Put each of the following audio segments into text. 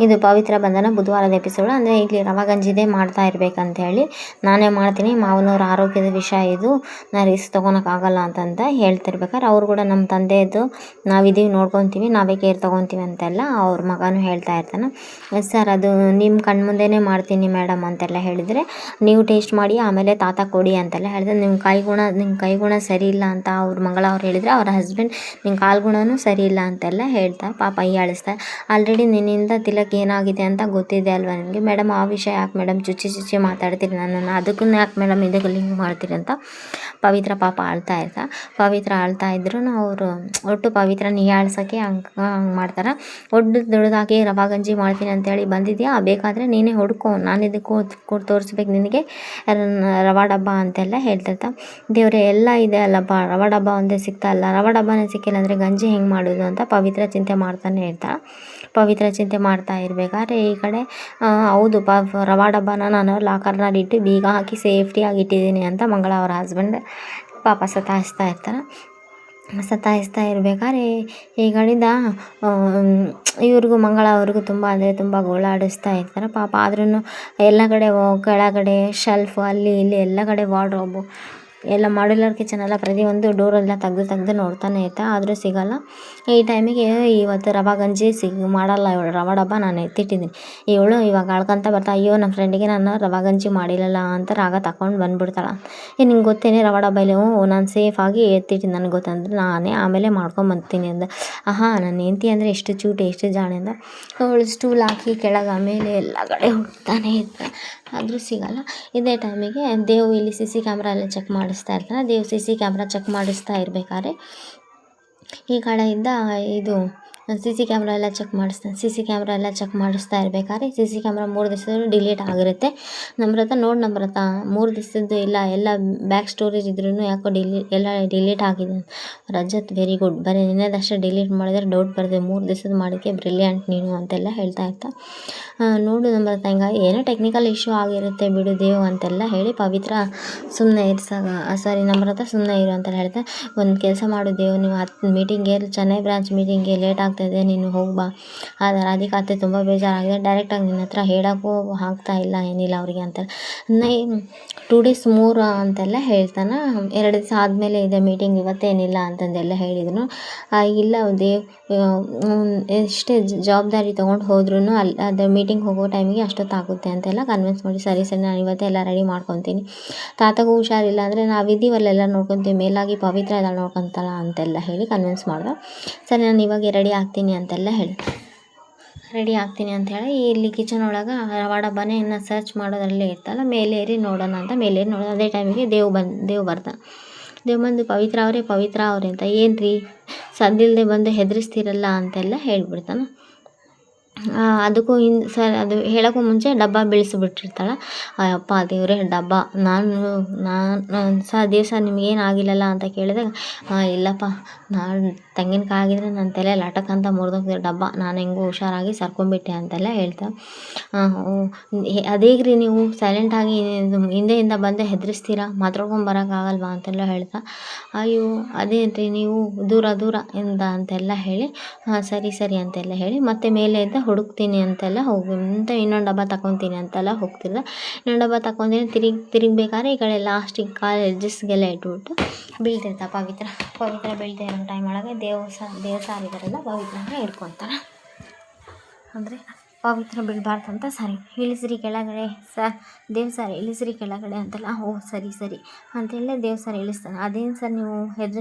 ಇದು ಪವಿತ್ರ ಬಂಧನ ಬುಧವಾರದ ಎಪಿಸೋಡ್. ಅಂದರೆ ಇಲ್ಲಿ ರವಾ ಗಂಜಿದೇ ಮಾಡ್ತಾ ಇರ್ಬೇಕಂತ ಹೇಳಿ ನಾನೇ ಮಾಡ್ತೀನಿ, ಮಾವನವ್ರ ಆರೋಗ್ಯದ ವಿಷಯ ಇದು, ನಾ ರಿಸ್ಕ್ ತೊಗೊಳಕ್ಕಾಗಲ್ಲ ಅಂತಂತ ಹೇಳ್ತಿರ್ಬೇಕಾದ್ರೆ ಅವ್ರು ಕೂಡ ನಮ್ಮ ತಂದೆಯದು ನಾವಿದ್ದೀವಿ ನೋಡ್ಕೊತೀವಿ, ನಾವೇ ಕೇರ್ ತೊಗೊತೀವಿ ಅಂತೆಲ್ಲ ಅವ್ರ ಮಗನೂ ಹೇಳ್ತಾ ಇರ್ತಾನೆ. ಸರ್ ಅದು ನಿಮ್ಮ ಕಣ್ಮುಂದೆನೇ ಮಾಡ್ತೀನಿ ಮೇಡಮ್ ಅಂತೆಲ್ಲ ಹೇಳಿದರೆ, ನೀವು ಟೇಸ್ಟ್ ಮಾಡಿ ಆಮೇಲೆ ತಾತ ಕೊಡಿ ಅಂತೆಲ್ಲ ಹೇಳಿದ್ರೆ, ನಿಮ್ಮ ಕೈಗುಣ ಸರಿ ಇಲ್ಲ ಅಂತ ಅವ್ರ ಅವ್ರು ಹೇಳಿದರೆ, ಅವ್ರ ಹಸ್ಬೆಂಡ್ ನಿಮ್ಮ ಕಾಲ್ಗುಣನೂ ಸರಿ ಇಲ್ಲ ಅಂತೆಲ್ಲ ಹೇಳ್ತಾ ಪಾಪ ಹೀಯಾಳಿಸ್ತಾರೆ. ಆಲ್ರೆಡಿ ನಿನ್ನಿಂದ ತಿಲಕ್ ಏನಾಗಿದೆ ಅಂತ ಗೊತ್ತಿದೆ ಅಲ್ವಾ ನಿಮಗೆ ಮೇಡಮ್, ಆ ವಿಷಯ ಯಾಕೆ ಮೇಡಮ್ ಚುಚ್ಚಿ ಮಾತಾಡ್ತೀರಿ ನನ್ನನ್ನು, ಅದಕ್ಕೂ ಯಾಕೆ ಮೇಡಮ್ ಇದಕ್ಕೆ ಲಿಂಕ್ ಮಾಡ್ತೀರಿ ಅಂತ ಪವಿತ್ರ ಪಾಪ ಪವಿತ್ರ ಅಳ್ತಾ ಇದ್ರು ಅವರು ಒಟ್ಟು ಪವಿತ್ರ ಹೀಯಾಳ್ಸೋಕ್ಕೆ ಹಂಗೆ ಮಾಡ್ತಾರೆ. ದುಡ್ದಾಕಿ ರವಾ ಗಂಜಿ ಮಾಡ್ತೀನಿ ಅಂತೇಳಿ ಬಂದಿದ್ಯಾ, ಬೇಕಾದರೆ ನೀನೇ ಹುಡ್ಕೊ, ನಾನು ಇದಕ್ಕೆ ತೋರಿಸ್ಬೇಕು ನಿನಗೆ ರವಾ ಡಬ್ಬ ಅಂತೆಲ್ಲ ಹೇಳ್ತಿರ್ತಾ. ದೇವ್ರೆ ಎಲ್ಲ ಇದೆ ಅಲ್ಲಪ್ಪ, ರವಾ ಡಬ್ಬ ಒಂದೇ ಸಿಗ್ತಾ ಇಲ್ಲ, ರವಾ ಡಬ್ಬನೇ ಸಿಕ್ಕಿಲ್ಲ ಅಂದರೆ ಗಂಜಿ ಹೆಂಗೆ ಮಾಡೋದು ಅಂತ ಪವಿತ್ರ ಚಿಂತೆ ಮಾಡ್ತಾನೆ ಇರ್ತಾಳೆ. ಪವಿತ್ರ ಚಿಂತೆ ಮಾಡ್ತಾ ಇರಬೇಕಾದ್ರೆ ಈ ಕಡೆ ಹೌದು ರವಾ ಡಬ್ಬನ ನಾನು ಲಾಕರ್ನಲ್ಲಿ ಇಟ್ಟು ಬೀಗ ಹಾಕಿ ಸೇಫ್ಟಿಯಾಗಿ ಇಟ್ಟಿದ್ದೀನಿ ಅಂತ ಮಂಗಳ ಅವರ ಹಸ್ಬೆಂಡ್ ಪಾಪ ಸತಾಯಿಸ್ತಾ ಇರಬೇಕಾದ್ರೆ ಈ ಕಡೆಯಿಂದ ಇವ್ರಿಗೂ ಮಂಗಳ ಅವ್ರಿಗೂ ತುಂಬ ಅಂದರೆ ತುಂಬ ಗೋಳಾಡಿಸ್ತಾ ಇರ್ತಾರೆ ಪಾಪ. ಆದ್ರೂ ಎಲ್ಲ ಕಡೆ ಕೆಳಗಡೆ ಶೆಲ್ಫು ಅಲ್ಲಿ ಇಲ್ಲಿ ಎಲ್ಲ ಕಡೆ ವಾರ್ಡ್ರೋಬು ಎಲ್ಲ ಮಾಡ್ಯುಲರ್ ಕಿಚನ್ ಎಲ್ಲ ಪ್ರತಿಯೊಂದು ಡೋರೆಲ್ಲ ತೆಗ್ದು ನೋಡ್ತಾನೆ ಇರ್ತಾ, ಆದರೂ ಸಿಗಲ್ಲ. ಈ ಟೈಮಿಗೆ ಇವತ್ತು ರವಾ ಗಂಜಿ ಮಾಡಲ್ಲ ಇವಳು, ರವಾ ಡಬ್ಬ ನಾನು ಎತ್ತಿಟ್ಟಿದ್ದೀನಿ. ಇವಳು ಇವಾಗ ಅಳ್ಕೊಂತ ಬರ್ತಾ, ಅಯ್ಯೋ ನಮ್ಮ ಫ್ರೆಂಡಿಗೆ ನಾನು ರವಾ ಗಂಜಿ ಮಾಡಿಲ್ಲಲ್ಲ ಅಂತ ರಾಗ ತಗೊಂಡು ಬಂದುಬಿಡ್ತಾಳೆ. ನಿಂಗೆ ಗೊತ್ತೇನೆ ರವಾ ಡಬ್ಬ ಇಲ್ಲಿ, ನಾನು ಸೇಫಾಗಿ ಎತ್ತಿಟ್ಟಿದ್ದು ನನಗೆ ಗೊತ್ತಂದ್ರೆ ನಾನೇ ಆಮೇಲೆ ಮಾಡ್ಕೊಂಬರ್ತೀನಿ ಅಂದ. ನನ್ನ ಹೆಂಡ್ತಿ ಅಂದರೆ ಎಷ್ಟು ಚೂಟಿ ಎಷ್ಟು ಜಾಣೆ ಅಂದ. ಅವಳು ಸ್ಟೂಲ್ ಹಾಕಿ ಕೆಳಗೆ ಆಮೇಲೆ ಎಲ್ಲ ಕಡೆ ಹುಡ್ತಾನೆ ಇರ್ತಾನೆ, ಆದರೂ ಸಿಗಲ್ಲ. ಇದೇ ಟೈಮಿಗೆ ದೇವ್ ಇಲ್ಲಿ CC ಕ್ಯಾಮ್ರಾ ಎಲ್ಲ ಚೆಕ್ ಮಾಡಿಸ್ತಾ ಇರ್ತಾನೆ. ದೇವ್ CC ಕ್ಯಾಮ್ರಾ ಚೆಕ್ ಮಾಡಿಸ್ತಾ ಇರಬೇಕಾದ್ರೆ ಈ ಕಡೆಯಿಂದ ಇದು CC ಕ್ಯಾಮ್ರಾ ಎಲ್ಲ ಚೆಕ್ ಮಾಡಿಸ್ತಾ ಇರಬೇಕಾದ್ರೆ CC ಕ್ಯಾಮ್ರಾ 3 ದಿವಸದಲ್ಲಿ ಡಿಲೀಟ್ ಆಗಿರುತ್ತೆ. ನಮ್ರತ 3 ದಿವಸದ್ದು ಎಲ್ಲ ಬ್ಯಾಕ್ ಸ್ಟೋರೇಜ್ ಇದ್ರೂ ಯಾಕೋ ಎಲ್ಲ ಡಿಲೀಟ್ ಆಗಿದೆ. ರಜತ್ ವೆರಿ ಗುಡ್, ಬರೀ ನಿನ್ನೆದಷ್ಟೇ ಡಿಲೀಟ್ ಮಾಡಿದ್ರೆ ಡೌಟ್ ಬರ್ತದೆ, 3 ದಿವಸದ ಮಾಡೋಕ್ಕೆ ಬ್ರಿಲಿಯಂಟ್ ನೀನು ಅಂತೆಲ್ಲ ಹೇಳ್ತಾ ಇರ್ತಾ. ನೋಡು ನಮ್ರತ ಹಿಂಗಾಗಿ ಏನೋ ಟೆಕ್ನಿಕಲ್ ಇಶ್ಯೂ ಆಗಿರುತ್ತೆ ಬಿಡು ದೇವ್ ಅಂತೆಲ್ಲ ಹೇಳಿ ಪವಿತ್ರ ಸುಮ್ಮನೆ ನಮ್ರತ ಸುಮ್ಮನೆ ಇರು ಅಂತೆಲ್ಲ ಹೇಳ್ತಾ. ಒಂದು ಕೆಲಸ ಮಾಡು ದೇವ್, ನೀವು 10 ಮೀಟಿಂಗ್ಗೆ ಚೆನ್ನೈ ಬ್ರಾಂಚ್ ಮೀಟಿಂಗ್ಗೆ ಲೇಟ್ ಆಗ್ತಾಯಿದೆ, ನೀನು ಹೋಗ್ಬಾ. ಆದರೆ ರಾಧಿಕಾತೆ ತುಂಬ ಬೇಜಾರಾಗಿದೆ, ಡೈರೆಕ್ಟಾಗಿ ನಿನ್ನ ಹತ್ರ ಹೇಳೋಕ್ಕೂ ಆಗ್ತಾ ಇಲ್ಲ ಏನಿಲ್ಲ ಅವರಿಗೆ ಅಂತಾರೆ. 2 days ಮೂರು ಅಂತೆಲ್ಲ ಹೇಳ್ತಾನೆ. 2 ದಿವಸ ಆದಮೇಲೆ ಇದೆ ಮೀಟಿಂಗ್, ಇವತ್ತೇನಿಲ್ಲ ಅಂತಂದೆಲ್ಲ ಹೇಳಿದ್ರು. ಇಲ್ಲ ದೇವ್, ಎಷ್ಟೇ ಜವಾಬ್ದಾರಿ ತೊಗೊಂಡು ಹೋದ್ರೂ ಅದು ಮೀಟಿಂಗ್ ಹೋಗೋ ಟೈಮಿಗೆ ಅಷ್ಟೊತ್ತಾಗುತ್ತೆ ಅಂತೆಲ್ಲ ಕನ್ವಿನ್ಸ್ ಮಾಡಿ, ಸರಿ ನಾನು ಇವತ್ತೆಲ್ಲ ರೆಡಿ ಮಾಡ್ಕೊತೀನಿ, ತಾತಗೂ ಹುಷಾರಿಲ್ಲ ಅಂದರೆ ನಾವಿದ್ದೀವಲ್ಲೆಲ್ಲ ನೋಡ್ಕೊತೀವಿ, ಮೇಲಾಗಿ ಪವಿತ್ರ ಎಲ್ಲ ನೋಡ್ಕೊತಾಳ ಅಂತೆಲ್ಲ ಹೇಳಿ ಕನ್ವಿನ್ಸ್ ಮಾಡ್ದೆ. ಸರಿ ನಾನು ಇವಾಗ ರೆಡಿ ಆಗ್ತೀನಿ ಅಂತೆಲ್ಲ ಅಂತ ಹೇಳಿ ಇಲ್ಲಿ ಕಿಚನ್ ಒಳಗೆ ರವಾ ಡಬ್ಬನೇ ಇನ್ನು ಸರ್ಚ್ ಮಾಡೋದ್ರಲ್ಲೇ ಇರ್ತಲ್ಲ, ಮೇಲೇರಿ ನೋಡೋಣ ಅಂತ ನೋಡೋದು. ಅದೇ ಟೈಮಿಗೆ ದೇವ್ ಬರ್ತಾನೆ. ದೇವ್ ಬಂದು ಪವಿತ್ರ ಅವರೇ ಅಂತ, ಏನು ರೀ ಸದ್ದಿಲ್ಲದೆ ಬಂದು ಹೆದರಿಸ್ತಿರಲ್ಲ ಅಂತೆಲ್ಲ ಹೇಳ್ಬಿಡ್ತಾನೆ. ಅದಕ್ಕೂ ಅದು ಹೇಳೋಕ್ಕೂ ಮುಂಚೆ ಡಬ್ಬ ಬೀಳಿಸ್ಬಿಟ್ಟಿರ್ತಾಳೆ. ಅಯ್ಯಪ್ಪ ದೇವ್ರೆ ಡಬ್ಬ, ನಾನು ದೇವ್ ಸರ್ ನಿಮಗೇನಾಗಿಲ್ಲಲ್ಲ ಅಂತ ಕೇಳಿದಾಗ, ಇಲ್ಲಪ್ಪ ನಾನು ತೆಂಗಿನಕಾಯಿ ಆಗಿದ್ರೆ ನನ್ನ ತಲೆ ಲಟಕ್ ಅಂತ ಮುರಿದೋಗ್ತಿದ್ದೆ ಡಬ್ಬ, ನಾನು ಹೆಂಗೋ ಹುಷಾರಾಗಿ ಸರ್ಕೊಂಬಿಟ್ಟೆ ಅಂತೆಲ್ಲ ಹೇಳ್ತಾ. ಅದೇಗ್ರಿ ನೀವು ಸೈಲೆಂಟಾಗಿ ಹಿಂದೆಯಿಂದ ಬಂದು ಹೆದರಿಸ್ತೀರಾ, ಮಾತಾಡ್ಕೊಂಬರೋಕ್ಕಾಗಲ್ವಾ ಅಂತೆಲ್ಲ ಹೇಳ್ತಾ. ಅಯ್ಯೋ ಅದೇನ್ರಿ ನೀವು ದೂರ ಇಂದ ಅಂತೆಲ್ಲ ಹೇಳಿ, ಸರಿ ಅಂತೆಲ್ಲ ಹೇಳಿ ಮತ್ತೆ ಮೇಲೆ ಇದ್ದ ಹುಡುಕ್ತೀನಿ ಅಂತೆಲ್ಲ ಅಂತ ಇನ್ನೊಂದು ಡಬ್ಬ ತಗೊತೀನಿ ಅಂತೆಲ್ಲ ಹೋಗ್ತಿರ್ದೆ. ಇನ್ನೊಂದು ಡಬ್ಬ ತಗೊತೀನಿ, ತಿರುಗಬೇಕಾದ್ರೆ ಈ ಕಡೆ ಲಾಸ್ಟಿಗೆ ಕಾಲು ಎಡ್ಜಸ್ಗೆಲ್ಲ ಇಟ್ಬಿಟ್ಟು ಬೀಳ್ತಿರ್ತಾ ಪವಿತ್ರ ಬೀಳ್ತಾ ಇರೋ ಟೈಮ್ ಒಳಗೆ ದೇವ್ ಸಾರ್ ಇದ್ದಾರಲ್ಲ ಪವಿತ್ರನ ಹಿಡ್ಕೊತಾರೆ. ಅಂದರೆ ಪವಿತ್ರ ಬೀಳಬಾರ್ದು ಅಂತ ಸರಿ ಇಳಿಸ್ರಿ ಕೆಳಗಡೆ ಸರ್, ದೇವ್ ಸರ್ ಇಳಿಸ್ರಿ ಕೆಳಗಡೆ ಅಂತೆಲ್ಲ. ಸರಿ ಅಂತೇಳಿ ದೇವ್ ಸರ್ ಇಳಿಸ್ತಾನೆ. ಅದೇನು ಸರ್ ನೀವು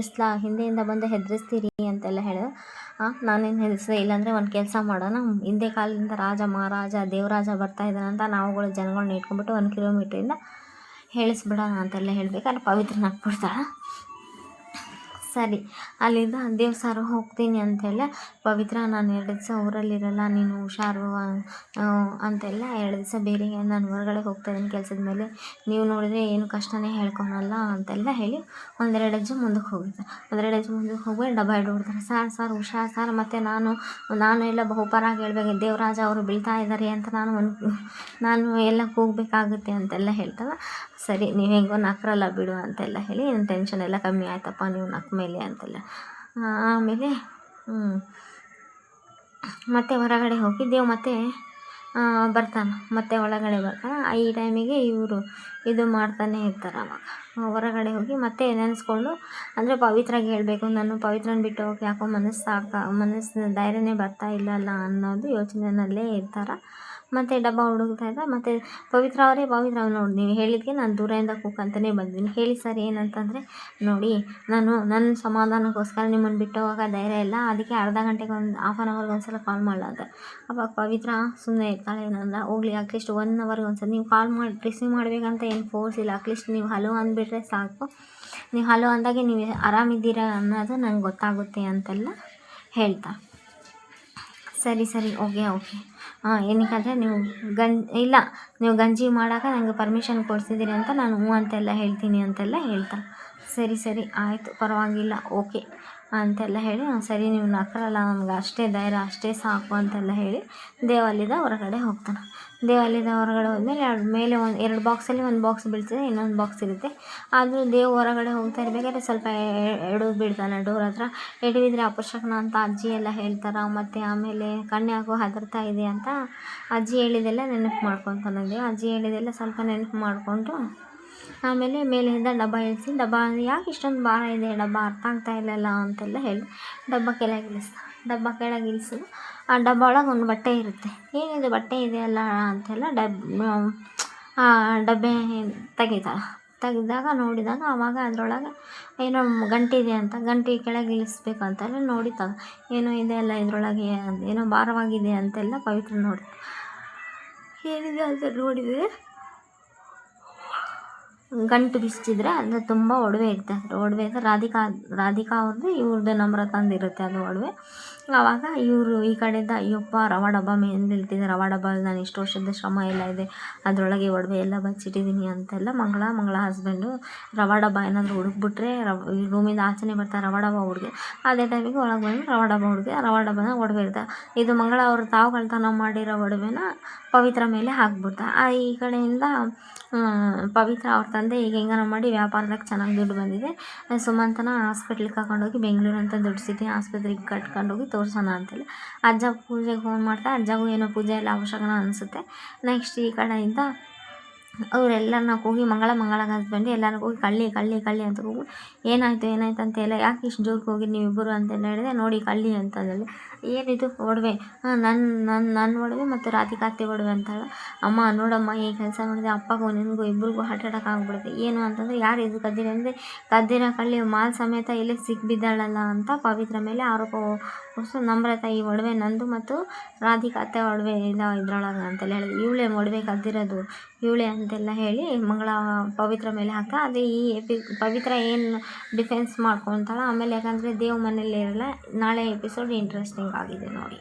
ಹಿಂದೆಯಿಂದ ಬಂದು ಹೆದರಿಸ್ತೀರಿ ಅಂತೆಲ್ಲ ಹೇಳಿದ್ರು. ನಾನೇನು ಹೆದರಿಸಿದೆ, ಇಲ್ಲಾಂದರೆ ಒಂದು ಕೆಲಸ ಮಾಡೋಣ, ಹಿಂದೆ ಕಾಲದಿಂದ ರಾಜ ಮಹಾರಾಜ ದೇವರಾಜ ಬರ್ತಾ ಇದ್ದಾನೆ ಅಂತ ನಾವುಗಳು ಜನಗಳನ್ನ ಇಟ್ಕೊಂಡ್ಬಿಟ್ಟು 1 ಕಿಲೋಮೀಟ್ರಿಂದ ಹೇಳಿಸ್ಬಿಡೋಣ ಅಂತೆಲ್ಲ ಹೇಳ್ಬೇಕಾದ್ರೆ ಪವಿತ್ರ ನಕ್ಬಿಡ್ತಾಳೆ. ಸರಿ ಅಲ್ಲಿಂದ ದೇವ್ ಸಾರು ಹೋಗ್ತೀನಿ ಅಂತೆಲ್ಲ ಪವಿತ್ರ, ನಾನು 2 ದಿವಸ ಊರಲ್ಲಿರಲ್ಲ, ನೀನು ಹುಷಾರು ಅಂತೆಲ್ಲ 2 ದಿವಸ ಬೇರೆ ನಾನು ಹೊರಗಡೆ ಹೋಗ್ತಾಯಿದ್ದೀನಿ ಕೆಲಸದ ಮೇಲೆ, ನೀವು ನೋಡಿದ್ರೆ ಏನು ಕಷ್ಟನೇ ಹೇಳ್ಕೊಳಲ್ಲ ಅಂತೆಲ್ಲ ಹೇಳಿ 1-2 ಹೆಜ್ಜೆ ಮುಂದಕ್ಕೆ ಹೋಗಿರ್ತಾರೆ. 1-2 ಹೆಜ್ಜೆ ಮುಂದಕ್ಕೆ ಹೋಗ್ಬಿಟ್ಟು ಡಬ್ಬ ಹಿಡ್ಬಿಡ್ತಾರೆ. ಸರ್ ಹುಷಾರು ಸರ್, ಮತ್ತು ನಾನು ಎಲ್ಲ ಬಹುಪರಾಗಿ ಹೇಳ್ಬೇಕು, ದೇವರಾಜ ಅವರು ಬೀಳ್ತಾ ಇದ್ದಾರೆ ಅಂತ ನಾನು ಎಲ್ಲ ಕೂಗಬೇಕಾಗುತ್ತೆ ಅಂತೆಲ್ಲ ಹೇಳ್ತಾಳೆ. ಸರಿ ನೀವು ಹೆಂಗೋ ನಕ್ರಲ್ಲ ಬಿಡು ಅಂತೆಲ್ಲ ಹೇಳಿ, ನನ್ನ ಟೆನ್ಷನ್ ಎಲ್ಲ ಕಮ್ಮಿ ಆಯ್ತಪ್ಪ ನೀವು ನಕ್ಕ ಮೇಲೆ ಅಂತೆಲ್ಲ. ಆಮೇಲೆ ಮತ್ತೆ ಹೊರಗಡೆ ಹೋಗಿ ದೇವ್ ಮತ್ತೆ ಬರ್ತಾನೆ, ಮತ್ತೆ ಒಳಗಡೆ ಬರ್ತಾನೆ. ಈ ಟೈಮಿಗೆ ಇವರು ಇದು ಮಾಡ್ತಾನೆ ಇರ್ತಾರೆ. ಅವಾಗ ಹೊರಗಡೆ ಹೋಗಿ ಮತ್ತೆ ನೆನೆಸ್ಕೊಂಡು, ಅಂದರೆ ಪವಿತ್ರಾಗೆ ಹೇಳಬೇಕು, ನಾನು ಪವಿತ್ರನ ಬಿಟ್ಟು ಹೋಗಿ ಯಾಕೋ ಮನಸ್ಸು ಧೈರ್ಯನೇ ಬರ್ತಾ ಇಲ್ಲಲ್ಲ ಅನ್ನೋದು ಯೋಚನೆಯಲ್ಲೇ ಇರ್ತಾರೆ. ಮತ್ತು ಡಬ್ಬ ಹುಡುಕ್ತಾ ಇದ್ದ. ಮತ್ತು ಪವಿತ್ರ ನೋಡಿ, ನೀವು ಹೇಳಿದ್ಕೆ ನಾನು ದೂರದಿಂದ ಕೂಕ್ಕಂತಲೇ ಬಂದಿದ್ದೀನಿ. ಹೇಳಿ ಸರ್ ಏನಂತಂದರೆ, ನೋಡಿ ನಾನು ನನ್ನ ಸಮಾಧಾನಕ್ಕೋಸ್ಕರ ನಿಮ್ಮನ್ನು ಬಿಟ್ಟು ಹೋಗೋ ಧೈರ್ಯ ಇಲ್ಲ, ಅದಕ್ಕೆ ಅರ್ಧ ಗಂಟೆಗೆ ಹಾಫ್ ಆನ್ ಅವರ್ಗೆ ಒಂದ್ಸಲ ಕಾಲ್ ಮಾಡಲಾರ್ದೆ. ಅವಾಗ ಪವಿತ್ರ ಸುಮ್ಮನೆ ಇರ್ತಾಳೆ. ಏನಂದ್ರೆ ಹೋಗಲಿ, ಅಟ್ಲೀಸ್ಟ್ 1 ಅವರ್ಗೆ ಒಂದ್ಸಲ ನೀವು ಕಾಲ್ ಮಾಡಿ ರಿಸೀವ್ ಮಾಡಬೇಕಂತ ಏನು ಫೋರ್ಸ್ ಇಲ್ಲ, ಅಟ್ಲೀಸ್ಟ್ ನೀವು ಹಲೋ ಅಂದ್ಬಿಟ್ರೆ ಸಾಕು. ನೀವು ಹಲೋ ಅಂದಾಗೆ ನೀವು ಆರಾಮಿದ್ದೀರಾ ಅನ್ನೋದು ನಂಗೆ ಗೊತ್ತಾಗುತ್ತೆ ಅಂತೆಲ್ಲ ಹೇಳ್ತಾ. ಸರಿ ಓಕೆ ಏನಕ್ಕಂದರೆ ನೀವು ಗಂಜಿ ಮಾಡೋಕೆ ನನಗೆ ಪರ್ಮಿಷನ್ ಕೊಡಿಸಿದ್ದೀರಿ ಅಂತ ನಾನು ಹ್ಞೂ ಅಂತೆಲ್ಲ ಹೇಳ್ತೀನಿ ಅಂತೆಲ್ಲ ಹೇಳ್ತಾ. ಸರಿ ಆಯಿತು, ಪರವಾಗಿಲ್ಲ, ಓಕೆ ಅಂತೆಲ್ಲ ಹೇಳಿ, ಸರಿ ನೀವು ನಕ್ಕರಲ್ಲ, ನಮ್ಗೆ ಅಷ್ಟೇ ಧೈರ್ಯ, ಅಷ್ಟೇ ಸಾಕು ಅಂತೆಲ್ಲ ಹೇಳಿ ದೇವಲ್ಲಿಂದ ಹೊರಗಡೆ ಹೋಗ್ತಾನೆ. ದೇವಲ್ಲಿಂದ ಹೊರಗಡೆ ಹೋದ್ಮೇಲೆ ಮೇಲೆ 2 ಬಾಕ್ಸಲ್ಲಿ 1 ಬಾಕ್ಸ್ ಬೀಳ್ತದೆ, ಇನ್ನೊಂದು ಬಾಕ್ಸ್ ಇರುತ್ತೆ. ಆದರೂ ದೇವ್ ಹೊರಗಡೆ ಹೋಗ್ತಾ ಇರಬೇಕಾದ್ರೆ ಸ್ವಲ್ಪ ಎಡವಿ ಬೀಳ್ತಾನೆ ಡೋರ್ ಹತ್ರ. ಎಡವಿದ್ರೆ ಅಪಶಕನ ಅಂತ ಅಜ್ಜಿ ಎಲ್ಲ ಹೇಳ್ತಾರೆ. ಮತ್ತು ಆಮೇಲೆ ಕನ್ಯಾಗೂ ಹೆದರ್ತಾ ಇದೆ ಅಂತ ಅಜ್ಜಿ ಹೇಳಿದೆಲ್ಲ ನೆನಪು ಮಾಡ್ಕೊತಾನೆ ದೇವ್. ಅಜ್ಜಿ ಹೇಳಿದೆಲ್ಲ ಸ್ವಲ್ಪ ನೆನಪು ಮಾಡಿಕೊಂಡು ಆಮೇಲೆ ಮೇಲಿಂದ ಡಬ್ಬ ಇಳಿಸಿ, ಡಬ್ಬ ಯಾಕೆ ಇಷ್ಟೊಂದು ಭಾರ ಇದೆ, ಡಬ್ಬ ಅರ್ಥ ಆಗ್ತಾ ಇಲ್ಲಲ್ಲ ಅಂತೆಲ್ಲ ಹೇಳಿ ಡಬ್ಬ ಕೆಳಗೆ ಇಳಿಸಿ ಆ ಡಬ್ಬ ಒಳಗೆ ಒಂದು ಬಟ್ಟೆ ಇರುತ್ತೆ. ಏನಿದೆ ಬಟ್ಟೆ ಇದೆಯಲ್ಲ ಅಂತೆಲ್ಲ ಆ ಡಬ್ಬೆ ತೆಗೆದಾಗ ನೋಡಿದಾಗ ಆವಾಗ ಅದರೊಳಗೆ ಏನೋ ಗಂಟಿದೆ ಅಂತ, ಗಂಟಿ ಕೆಳಗೆ ಇಳಿಸ್ಬೇಕಂತೆಲ್ಲ ನೋಡಿ ಏನೋ ಇದೆ ಅಲ್ಲ ಇದರೊಳಗೆ, ಏನೋ ಭಾರವಾಗಿದೆ ಅಂತೆಲ್ಲ ಪವಿತ್ರ ನೋಡಿ ಏನಿದೆ ಅಂತ ನೋಡಿದರೆ ಗಂಟು ಬಿಚ್ಚಿದ್ರೆ ಅದು ತುಂಬ ಒಡವೆ ಇರುತ್ತೆ. ಒಡವೆ ಇದ್ದರೆ ರಾಧಿಕಾ ಅವ್ರದ್ದು ಇವ್ರದ್ದು ನಮ್ರತಂದಿರುತ್ತೆ ಅದು ಒಡವೆ. ಆವಾಗ ಇವರು ಈ ಕಡೆಯಿಂದ ಅಯ್ಯಪ್ಪ ರವೆ ಡಬ್ಬ ಮೇಲೆ ನಿಲ್ತಿದೆ, ರವೆ ಡಬ್ಬಲ್ಲಿ ನಾನು ಇಷ್ಟು ವರ್ಷದ ಶ್ರಮ ಎಲ್ಲ ಇದೆ, ಅದರೊಳಗೆ ಒಡವೆ ಎಲ್ಲ ಬಚ್ಚಿಟ್ಟಿದ್ದೀನಿ ಅಂತೆಲ್ಲ ಮಂಗಳ ಹಸ್ಬೆಂಡು ರವೆ ಡಬ್ಬ ಏನಾದರೂ ಹುಡುಕ್ಬಿಟ್ರೆ ರೂಮಿಂದ ಆಚೆನೇ ಬರ್ತಾರೆ ರವೆ ಡಬ್ಬ ಹುಡುಗಿ. ಅದೇ ಟೈಮಿಗೆ ಒಳಗೆ ಬಂದು ರವೆ ಡಬ್ಬ ಹುಡುಗಿ, ರವೆ ಡಬ್ಬನ ಒಡವೆ ಇರ್ತಾರೆ. ಇದು ಮಂಗಳ ಅವರು ತಾವು ಕಳ್ತನ ಮಾಡಿರೋ ಒಡವೆನ ಪವಿತ್ರ ಮೇಲೆ ಹಾಕ್ಬಿಡ್ತಾರೆ. ಈ ಕಡೆಯಿಂದ ಪವಿತ್ರ ಅವ್ರ ತಂದೆ ಈಗ ಹೆಂಗಾರ ಮಾಡಿ ವ್ಯಾಪಾರದಾಗ ಚೆನ್ನಾಗಿ ದುಡ್ಡು ಬಂದಿದೆ, ಸುಮಂತನ ಹಾಸ್ಪಿಟ್ಲಿಗೆ ಕರ್ಕೊಂಡೋಗಿ ಬೆಂಗಳೂರು ಅಂತ ದೊಡ್ಡ ಸಿಟಿ ಆಸ್ಪತ್ರೆಗೆ ಕರ್ಕೊಂಡೋಗಿ ತೋರಿಸೋಣ ಅಂತೇಳಿ ಅಜ್ಜ ಪೂಜೆಗೆ ಫೋನ್ ಮಾಡ್ತಾರೆ. ಅಜ್ಜಗೂ ಏನೋ ಪೂಜೆ ಎಲ್ಲ ಅವಶ್ಯಕನ ಅನಿಸುತ್ತೆ. ನೆಕ್ಸ್ಟ್ ಈ ಕಡೆಯಿಂದ ಅವರೆಲ್ಲರನ್ನ ಕೂಗಿ ಮಂಗಳ ಹಸ್ಬೆಂಡು ಎಲ್ಲರೂ ಕೂಗಿ ಕಳ್ಳಿ ಅಂತ ಕೂಗಿ ಏನಾಯಿತು ಅಂತೆಲ್ಲ, ಯಾಕೆ ಇಷ್ಟು ಜೋರ್ಗೆ ಹೋಗಿ ನೀವಿಬ್ಬರು ಅಂತೆಲ್ಲ ಹೇಳಿದೆ. ನೋಡಿ ಕಳ್ಳಿ ಅಂತಂದಲ್ಲಿ ಏನಿದು ಒಡವೆ, ನನ್ನ ಒಡವೆ ಮತ್ತು ರಾಧಿಕಾ ಅತ್ತೆ ಒಡವೆ ಅಂತಾಳೆ. ಅಮ್ಮ ನೋಡಮ್ಮ ಈ ಕೆಲಸ ಮಾಡಿದೆ, ಅಪ್ಪಗೂ ನಿನಗೂ ಇಬ್ಬರಿಗೂ ಹಾರ್ಟ್ ಅಟ್ಯಾಕ್ ಆಗಿಬಿಡುತ್ತೆ. ಏನು ಅಂತಂದರೆ ಯಾರು ಇದು ಕದ್ದಿರ ಅಂದರೆ ಕದ್ದಿರ ಕಳ್ಳಿ ಮಾಲ್ ಸಮೇತ ಇಲ್ಲೇ ಸಿಕ್ಬಿದ್ದಾಳಲ್ಲ ಅಂತ ಪವಿತ್ರ ಮೇಲೆ ಆರೋಪ ಹೊರಿಸಿ, ನಮ್ರತಾ ಈ ಒಡವೆ ನಂದು ಮತ್ತು ರಾಧಿಕಾ ಅತ್ತೆ ಒಡವೆ ಇಲ್ಲ ಇದ್ರೊಳಗೆ ಅಂತೆಲ್ಲ ಹೇಳಿದ್ರು. ಇವಳೇ ಒಡವೆ ಕದ್ದಿರೋದು ಇವಳೇ ಅಂತೆಲ್ಲ ಹೇಳಿ ಮಂಗಳ ಪವಿತ್ರ ಮೇಲೆ ಹಾಕ್ತಾ. ಅದೇ ಪವಿತ್ರ ಏನು ಡಿಫೆನ್ಸ್ ಮಾಡ್ಕೊತಾಳೆ ಆಮೇಲೆ, ಯಾಕಂದರೆ ದೇವ್ ಮನೇಲಿ ಇರಲ್ಲ. ನಾಳೆ ಎಪಿಸೋಡ್ ಇಂಟ್ರೆಸ್ಟಿಂಗ್ ಆಗಿದೆ ನೋಡಿ.